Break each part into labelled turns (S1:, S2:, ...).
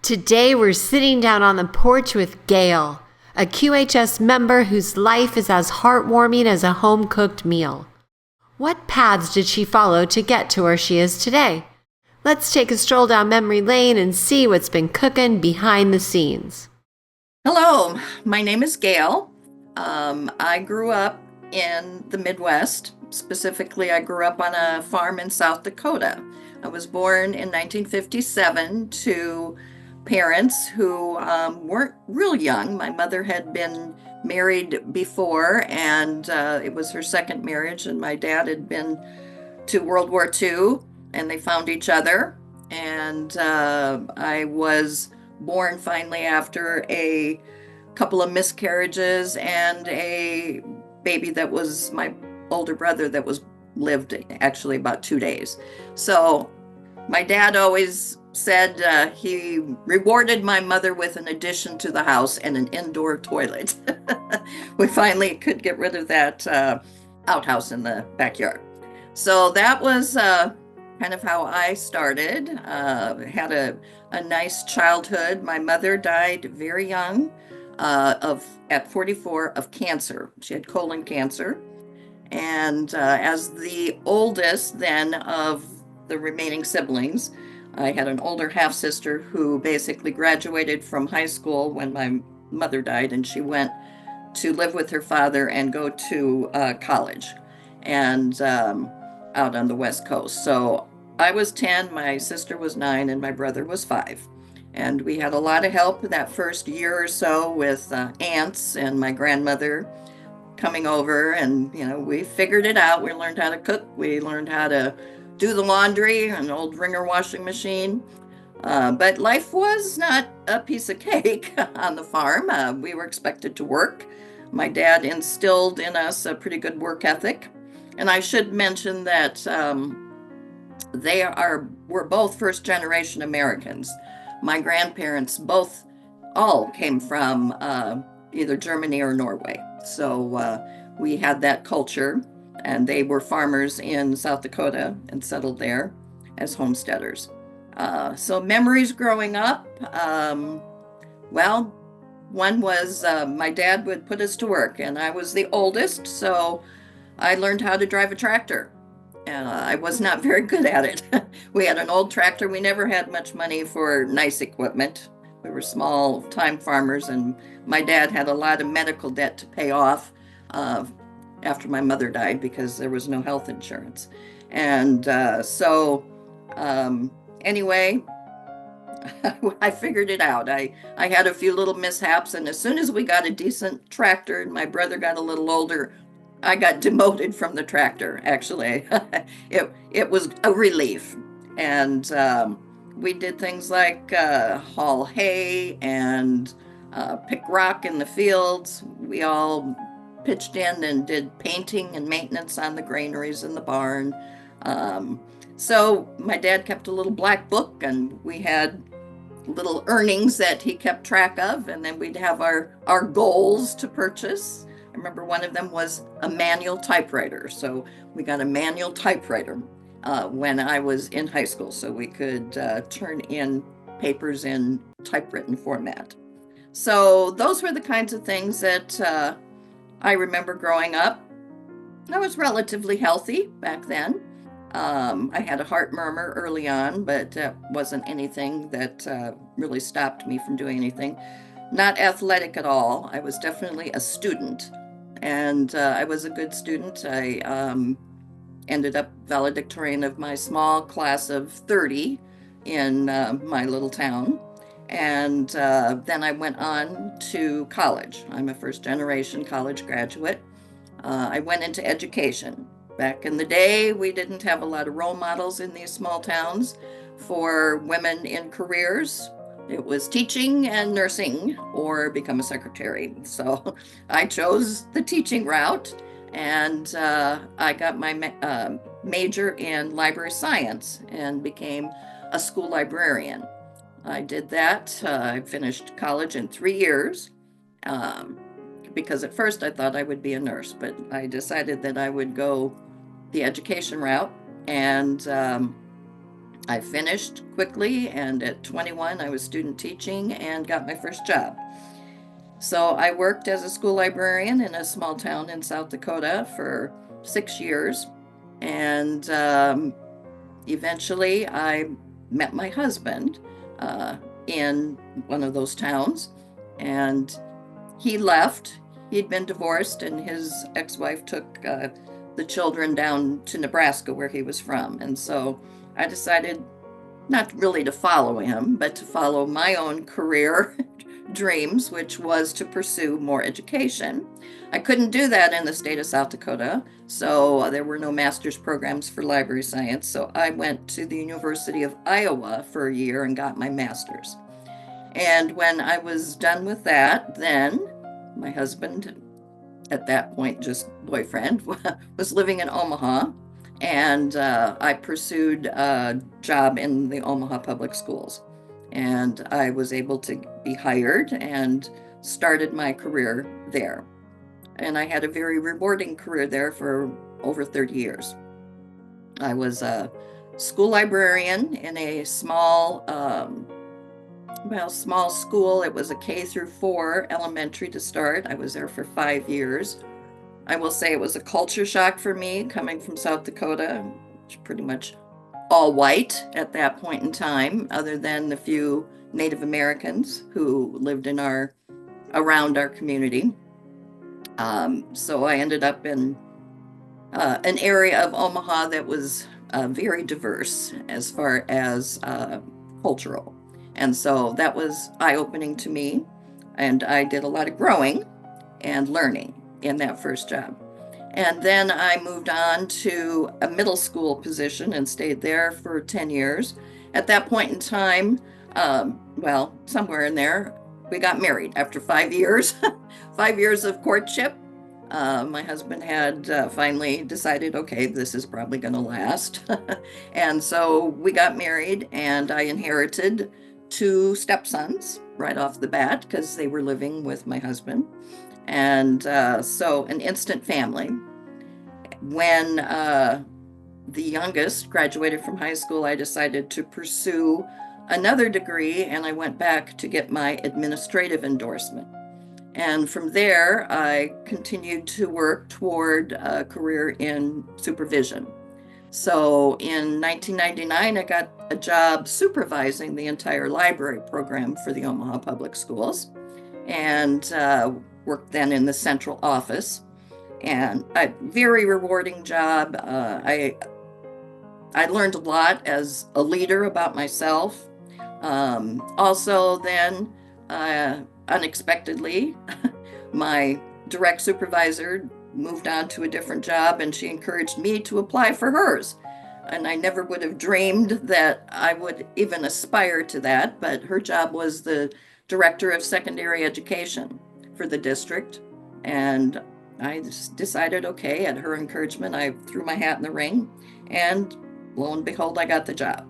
S1: Today we're sitting down on the porch with Gail, a QHS member whose life is as heartwarming as a home-cooked meal. What paths did she follow to get to where she is today? Let's take a stroll down memory lane and see what's been cooking behind the scenes.
S2: Hello, my name is Gail. I grew up in the Midwest. Specifically, I grew up on a farm in South Dakota. I was born in 1957 to parents who weren't real young. My mother had been married before, and it was her second marriage, and my dad had been to World War II, and they found each other. And I was born finally after a couple of miscarriages and a baby that was my older brother that was lived actually about 2 days. So my dad always said he rewarded my mother with an addition to the house and an indoor toilet. We finally could get rid of that outhouse in the backyard. So that was kind of how I started. Had a nice childhood. My mother died very young, at 44 of cancer. She had colon cancer. And as the oldest then of the remaining siblings, I had an older half sister who basically graduated from high school when my mother died, and she went to live with her father and go to college and out on the West Coast. So I was 10, my sister was 9, and my brother was 5. And we had a lot of help that first year or so with aunts and my grandmother coming over, and we figured it out. We learned how to cook. We learned how to do the laundry, an old wringer washing machine. But life was not a piece of cake on the farm. We were expected to work. My dad instilled in us a pretty good work ethic. And I should mention that we're both first generation Americans. My grandparents all came from either Germany or Norway. So we had that culture, and they were farmers in South Dakota and settled there as homesteaders. So memories growing up, well, one was my dad would put us to work, and I was the oldest, so I learned how to drive a tractor. I was not very good at it. We had an old tractor. We never had much money for nice equipment. We were small time farmers, and my dad had a lot of medical debt to pay off after my mother died because there was no health insurance. And anyway, I figured it out. I had a few little mishaps, and as soon as we got a decent tractor and my brother got a little older, I got demoted from the tractor, actually. It was a relief. And we did things like haul hay and pick rock in the fields. We all pitched in and did painting and maintenance on the granaries in the barn. So my dad kept a little black book, and we had little earnings that he kept track of, and then we'd have our goals to purchase. I remember one of them was a manual typewriter. So we got a manual typewriter when I was in high school, so we could turn in papers in typewritten format. So those were the kinds of things that I remember growing up. I was relatively healthy back then. I had a heart murmur early on, but that wasn't anything that really stopped me from doing anything. Not athletic at all. I was definitely a student, and I was a good student. I ended up valedictorian of my small class of 30 in my little town. And then I went on to college. I'm a first generation college graduate. I went into education. Back in the day, we didn't have a lot of role models in these small towns for women in careers. It was teaching and nursing or become a secretary. So I chose the teaching route, and I got my major in library science and became a school librarian. I did that. I finished college in 3 years because at first I thought I would be a nurse, but I decided that I would go the education route, and I finished quickly, and at 21, I was student teaching and got my first job. So I worked as a school librarian in a small town in South Dakota for 6 years. And eventually I met my husband in one of those towns. And he left. He'd been divorced, and his ex-wife took the children down to Nebraska, where he was from. And so I decided not really to follow him, but to follow my own career dreams, which was to pursue more education. I couldn't do that in the state of South Dakota, so there were no master's programs for library science. So I went to the University of Iowa for a year and got my master's. And when I was done with that, then my husband, at that point just boyfriend, was living in Omaha, and I pursued a job in the Omaha Public Schools. And I was able to be hired and started my career there. And I had a very rewarding career there for over 30 years. I was a school librarian in a small school. It was a K through 4 elementary to start. I was there for 5 years. I will say it was a culture shock for me coming from South Dakota, which pretty much all white at that point in time, other than the few Native Americans who lived around our community. So I ended up in an area of Omaha that was very diverse as far as cultural. And so that was eye-opening to me. And I did a lot of growing and learning in that first job. And then I moved on to a middle school position and stayed there for 10 years. At that point in time, somewhere in there, we got married after 5 years, 5 years of courtship. My husband had finally decided, okay, this is probably going to last. And so we got married, and I inherited 2 stepsons right off the bat because they were living with my husband. And so an instant family. When the youngest graduated from high school, I decided to pursue another degree, and I went back to get my administrative endorsement. And from there, I continued to work toward a career in supervision. So in 1999, I got a job supervising the entire library program for the Omaha Public Schools, and worked then in the central office. And a very rewarding job. I learned a lot as a leader about myself. Also then, unexpectedly, my direct supervisor moved on to a different job, and she encouraged me to apply for hers. And I never would have dreamed that I would even aspire to that, but her job was the director of secondary education for the district. And I just decided, okay, at her encouragement, I threw my hat in the ring, and lo and behold, I got the job.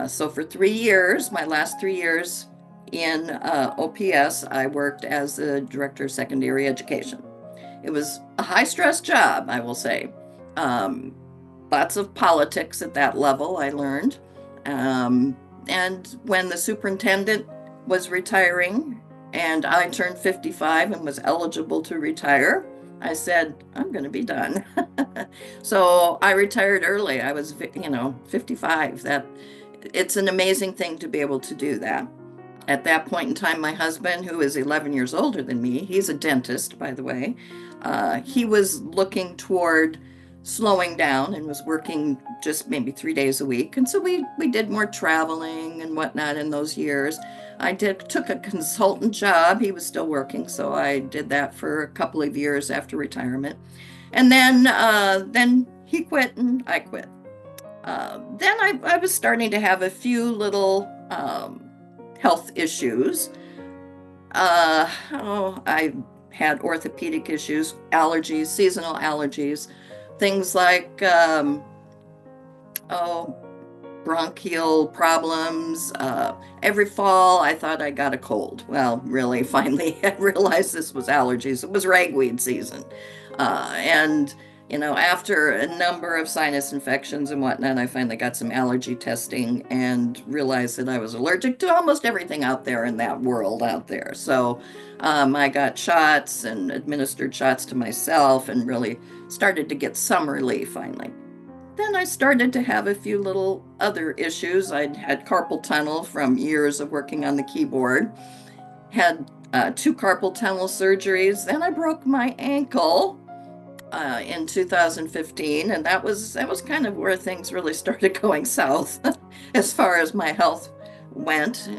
S2: So for 3 years, my last 3 years in OPS, I worked as the director of secondary education. It was a high-stress job, I will say. Lots of politics at that level, I learned. And when the superintendent was retiring and I turned 55 and was eligible to retire, I said, I'm going to be done. So I retired early. I was, 55. It's an amazing thing to be able to do that. At that point in time, my husband, who is 11 years older than me, he's a dentist, by the way, he was looking toward slowing down and was working just maybe 3 days a week. And so we did more traveling and whatnot in those years. I took a consultant job. He was still working, so I did that for a couple of years after retirement. And then he quit and I quit. Then I was starting to have a few little health issues. I had orthopedic issues, allergies, seasonal allergies, things like bronchial problems. Every fall, I thought I got a cold. Well, really, finally, I realized this was allergies. It was ragweed season. And After a number of sinus infections and whatnot, I finally got some allergy testing and realized that I was allergic to almost everything out there in that world out there. So I got shots and administered shots to myself and really started to get some relief finally. Then I started to have a few little other issues. I'd had carpal tunnel from years of working on the keyboard, had 2 carpal tunnel surgeries. Then I broke my ankle in 2015, and that was kind of where things really started going south as far as my health went.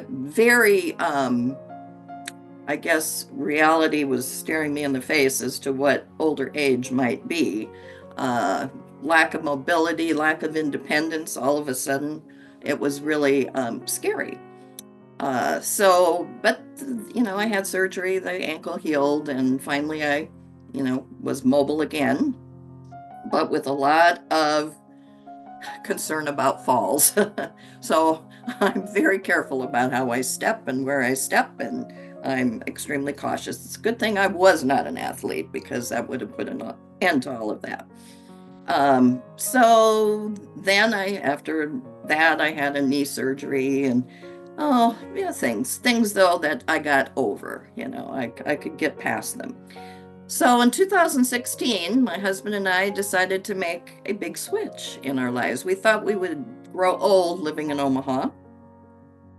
S2: Very, I guess, reality was staring me in the face as to what older age might be. Lack of mobility, lack of independence, all of a sudden, it was really scary. But I had surgery, the ankle healed, and finally I was mobile again, but with a lot of concern about falls. So I'm very careful about how I step and where I step, and I'm extremely cautious. It's a good thing I was not an athlete, because that would have put an end to all of that. So then after that, I had a knee surgery, and things though that I got over, I could get past them. So in 2016, my husband and I decided to make a big switch in our lives. We thought we would grow old living in Omaha,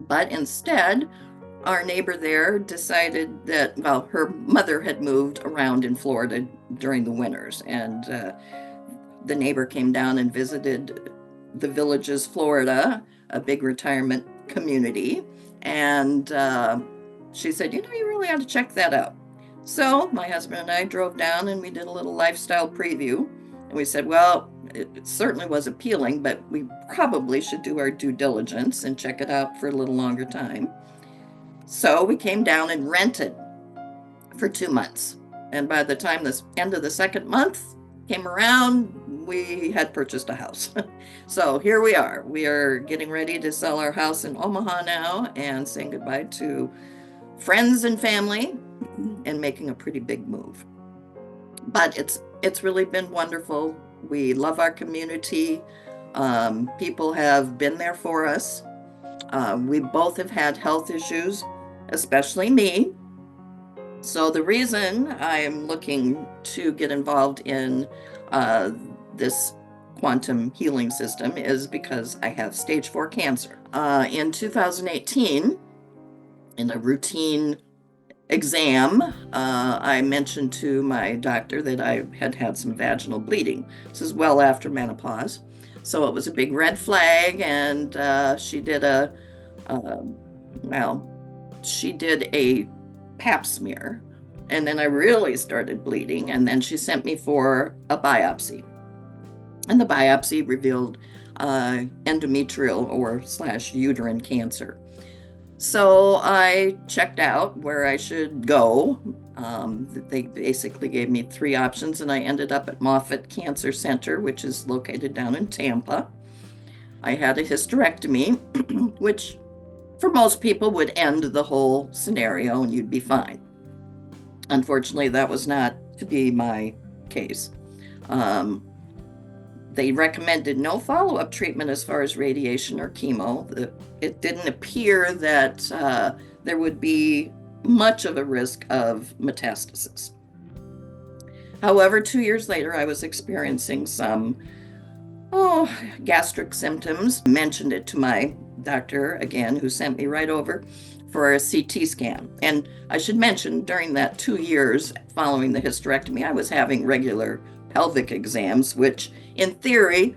S2: but instead, our neighbor there decided that, her mother had moved around in Florida during the winters, and the neighbor came down and visited the Villages, Florida, a big retirement community, and she said, you really ought to check that out. So my husband and I drove down and we did a little lifestyle preview. And we said, well, it certainly was appealing, but we probably should do our due diligence and check it out for a little longer time. So we came down and rented for 2 months. And by the time the end of the second month came around, we had purchased a house. So here we are. We are getting ready to sell our house in Omaha now and saying goodbye to friends and family and making a pretty big move. But it's really been wonderful. We love our community. People have been there for us. We both have had health issues, especially me. So the reason I'm looking to get involved in this quantum healing system is because I have stage 4 cancer. In 2018, in a routine exam, I mentioned to my doctor that I had had some vaginal bleeding. This is well after menopause. So it was a big red flag, and she did a pap smear, and then I really started bleeding, and then she sent me for a biopsy. And the biopsy revealed endometrial or / uterine cancer. So I checked out where I should go. They basically gave me 3 options, and I ended up at Moffitt Cancer Center, which is located down in Tampa. I had a hysterectomy, which for most people would end the whole scenario and you'd be fine. Unfortunately, that was not to be my case. They recommended no follow-up treatment as far as radiation or chemo. It didn't appear that there would be much of a risk of metastasis. However, 2 years later, I was experiencing some gastric symptoms. Mentioned it to my doctor again, who sent me right over for a CT scan. And I should mention, during that 2 years following the hysterectomy, I was having regular pelvic exams, which in theory,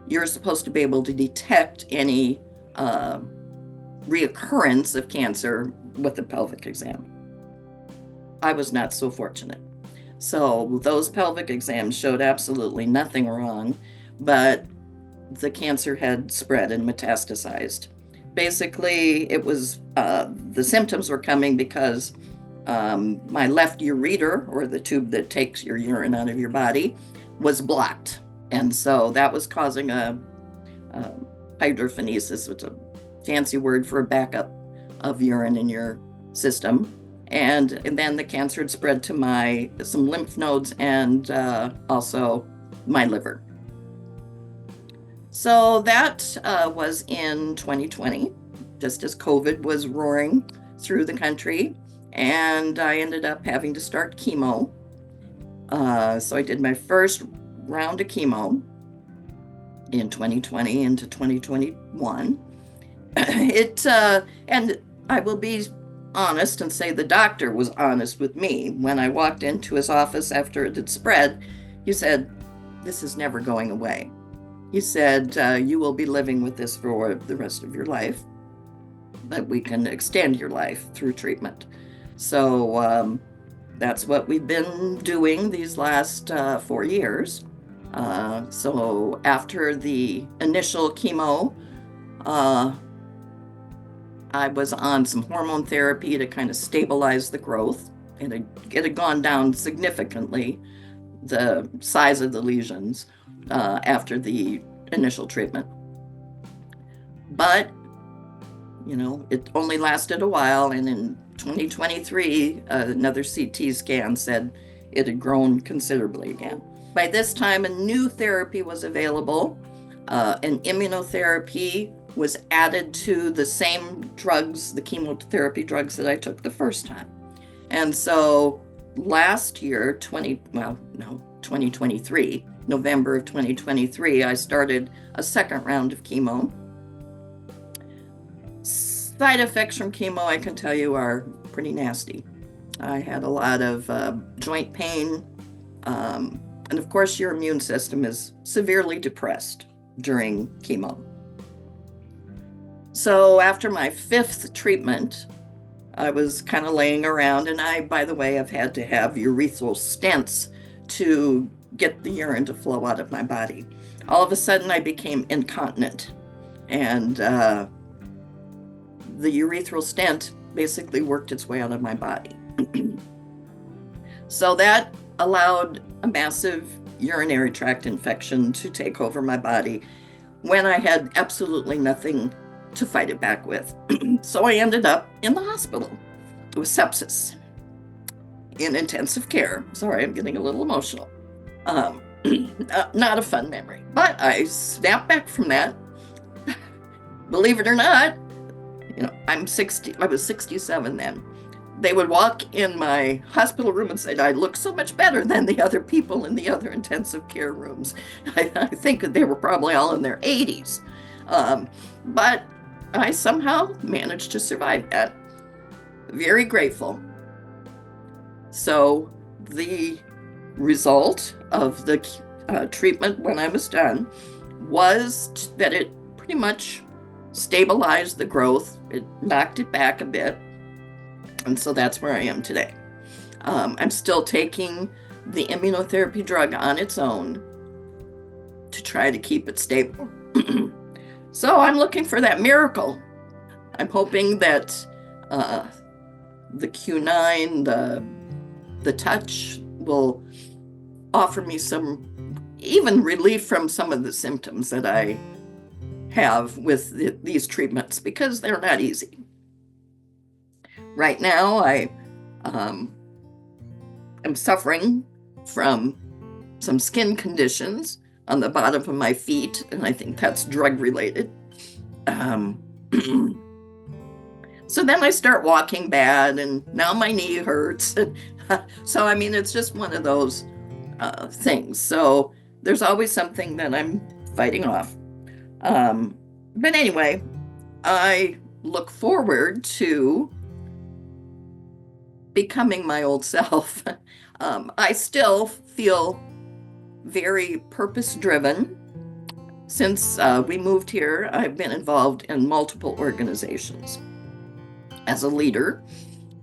S2: you're supposed to be able to detect any reoccurrence of cancer with the pelvic exam. I was not so fortunate. So those pelvic exams showed absolutely nothing wrong, but the cancer had spread and metastasized. Basically, it was the symptoms were coming because my left ureter, or the tube that takes your urine out of your body, was blocked. And so that was causing a hydrophonesis, which is a fancy word for a backup of urine in your system. And then the cancer had spread to some lymph nodes and also my liver. So that was in 2020, just as COVID was roaring through the country. And I ended up having to start chemo. So I did my first round of chemo in 2020 into 2021. And I will be honest and say the doctor was honest with me. When I walked into his office after it had spread, he said, "This is never going away." He said, "You will be living with this for the rest of your life, but we can extend your life through treatment." So that's what we've been doing these last 4 years. So after the initial chemo, I was on some hormone therapy to kind of stabilize the growth, and it had gone down significantly, the size of the lesions, after the initial treatment. But, it only lasted a while, and in 2023, another CT scan said it had grown considerably again. By this time, a new therapy was available. An immunotherapy was added to the same drugs, the chemotherapy drugs that I took the first time. And so last year, 2023, November of 2023, I started a second round of chemo. Side effects from chemo, I can tell you, are pretty nasty. I had a lot of joint pain, and of course your immune system is severely depressed during chemo. So after my 5th treatment, I was kind of laying around, and I, by the way, have had to have urethral stents to get the urine to flow out of my body. All of a sudden, I became incontinent, and the urethral stent basically worked its way out of my body. So that allowed a massive urinary tract infection to take over my body when I had absolutely nothing to fight it back with. So I ended up in the hospital with sepsis in intensive care. Sorry, I'm getting a little emotional. Not a fun memory, but I snapped back from that. Believe it or not, I was 67 then. They would walk in my hospital room and say I look so much better than the other people in the other intensive care rooms. I think that they were probably all in their 80s. But I somehow managed to survive that. Very grateful. So the result of the treatment when I was done was that it pretty much stabilized the growth. It knocked it back a bit. And so that's where I am today. I'm still taking the immunotherapy drug on its own to try to keep it stable. So I'm looking for that miracle. I'm hoping that the Q9, the touch, will offer me even relief from some of the symptoms that I have with these treatments, because they're not easy. Right now, I am suffering from some skin conditions on the bottom of my feet, and I think that's drug related. So then I start walking bad, and now my knee hurts. So, it's just one of those things. So there's always something that I'm fighting off. But anyway, I look forward to becoming my old self. I still feel very purpose-driven. Since we moved here, I've been involved in multiple organizations. As a leader,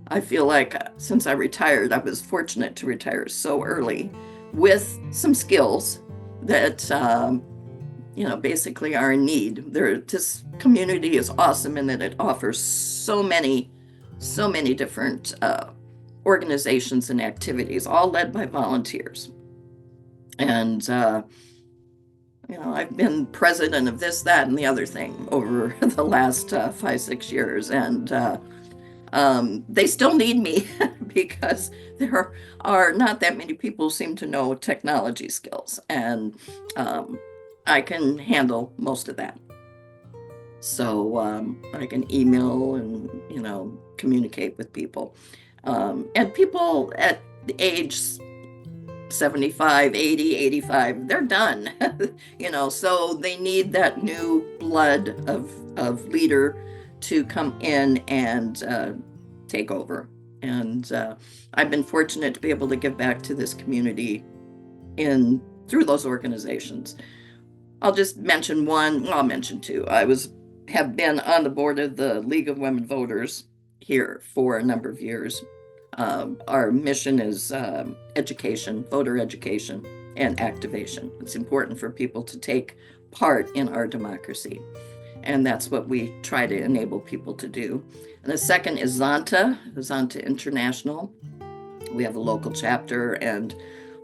S2: I feel like since I retired, I was fortunate to retire so early with some skills that, basically are in need. This community is awesome in that it offers so many different organizations and activities, all led by volunteers. And, I've been president of this, that, and the other thing over the last 5-6 years. And They still need me because there are not that many people who seem to know technology skills, and I can handle most of that. So I can email and, communicate with people. And people at the age 75, 80, 85, they're done, so they need that new blood of leader to come in and take over. And I've been fortunate to be able to give back to this community through those organizations. I'll just mention one. Well, I'll mention two. Have been on the board of the League of Women Voters here for a number of years. Our mission is education, voter education, and activation. It's important for people to take part in our democracy, and that's what we try to enable people to do. And the second is Zonta International. We have a local chapter, and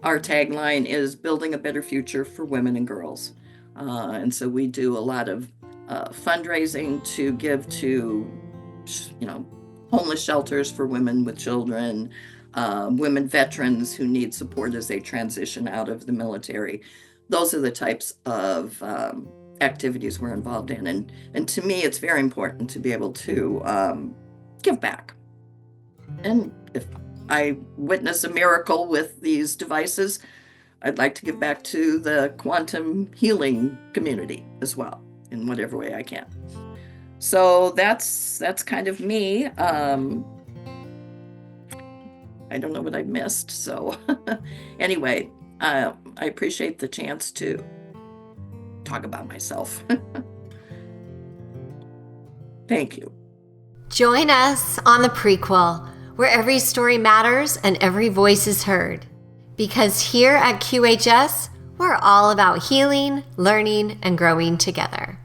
S2: our tagline is building a better future for women and girls. And so we do a lot of fundraising to give to, homeless shelters for women with children, women veterans who need support as they transition out of the military. Those are the types of activities we're involved in. And to me, it's very important to be able to give back. And if I witness a miracle with these devices, I'd like to give back to the quantum healing community as well, in whatever way I can. So that's kind of me. I don't know what I missed. So anyway, I appreciate the chance to talk about myself. Thank you.
S1: Join us on the Prequel, where every story matters and every voice is heard. Because here at QHS, we're all about healing, learning, and growing together.